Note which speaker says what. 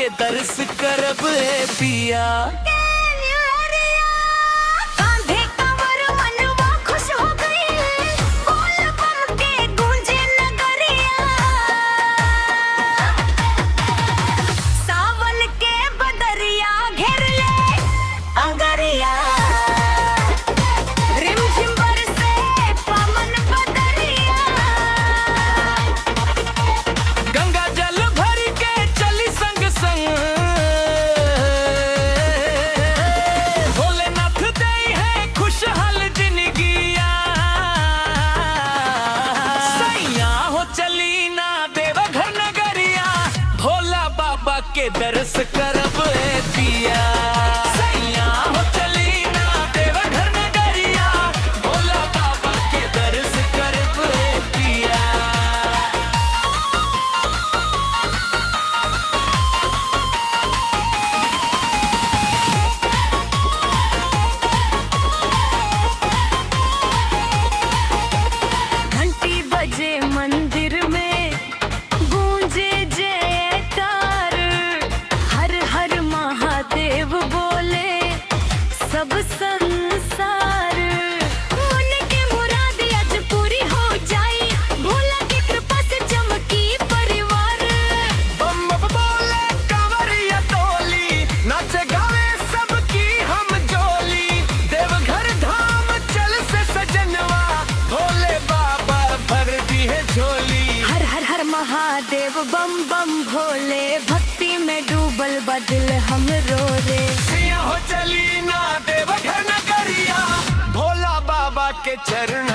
Speaker 1: के दर्श करब ए पिया। के दर्श करब ए पिया। सैया हो चली ना देवघर नगरिया, भोला बाबा के दर्श करब ए पिया।
Speaker 2: घंटी बजे मंदिर में गूंजे जयकार, हर हर महादेव बोले सब संसार। मन के मुराद आज पूरी हो जाए, भोला की कृपा से चमकी परिवार।
Speaker 1: बम बम बोले कांवरिया टोली, नाचे गावे सबकी हम जोली। देवघर धाम चल से सजनवा, भोले बाबा भर दी है झोली।
Speaker 2: हर हर हर महादेव बम बम भोले, भक्ति में डूबल बदल हम रो रे।
Speaker 1: सैया हो चली ना देवघर नगरिया, भोला बाबा के चरण